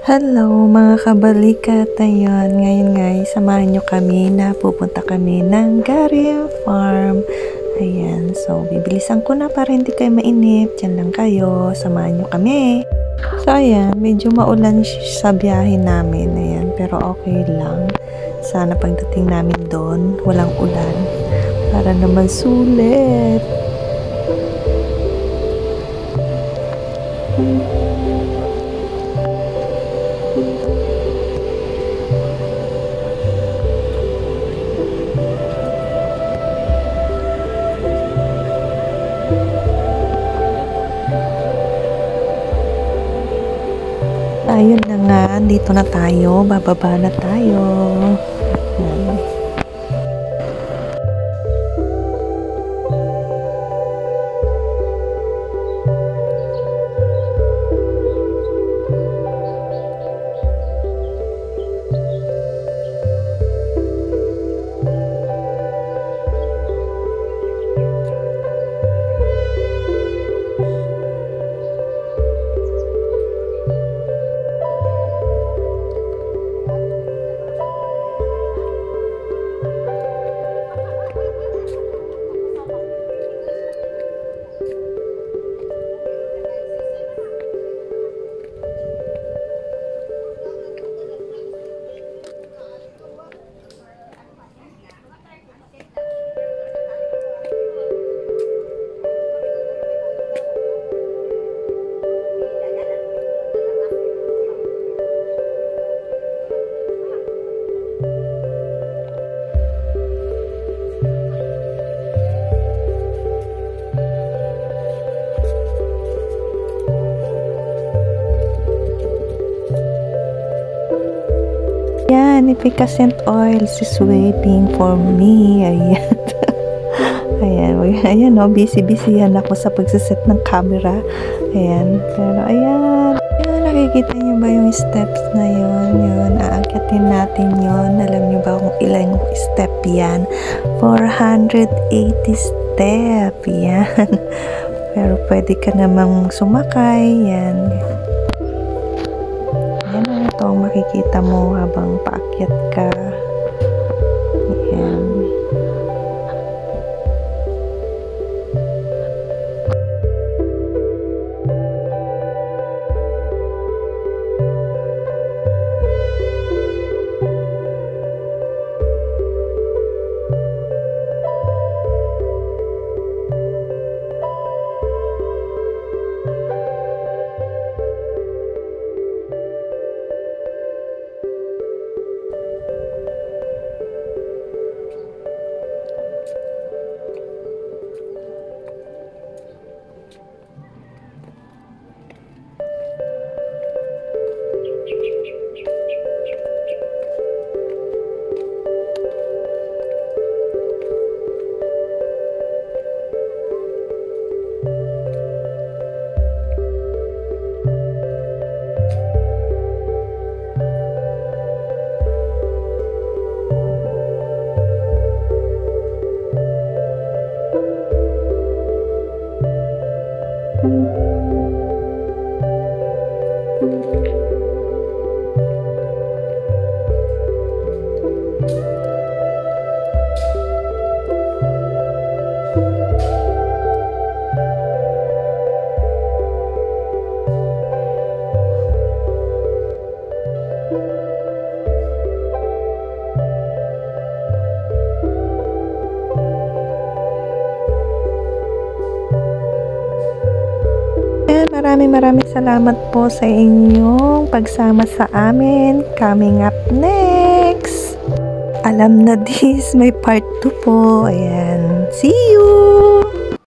Hello mga kabalikat, ayun, ngayon guys, samahan nyo kami na pupunta kami ng Garia Farm. Ayan, so bibilisan ko na para hindi kayo mainip, dyan lang kayo, samahan nyo kami. So ayan, medyo maulan sa biyahe namin, ayan, pero okay lang. Sana pagdating namin doon, walang ulan, para naman sulit. Ayun na nga, dito na tayo, bababa na tayo. Ayan. Yan, efficacent oil is waiting for me. Ayan. Ayan, no, busy-busy yan ako sa pagsaset ng camera. Ayan, pero ayan. Ayan, nakikita nyo ba yung steps na yun? Yun, aakyatin natin yun. Alam nyo ba kung ilang step yan? 480 step. Yan. Pero pwede ka namang sumakay. Yan. Yan na ito ang makikita mo habang paakyat ka. Ayan. Maraming salamat po sa inyong pagsama sa amin. Coming up next, alam na this, may part 2 po. Ayan, see you!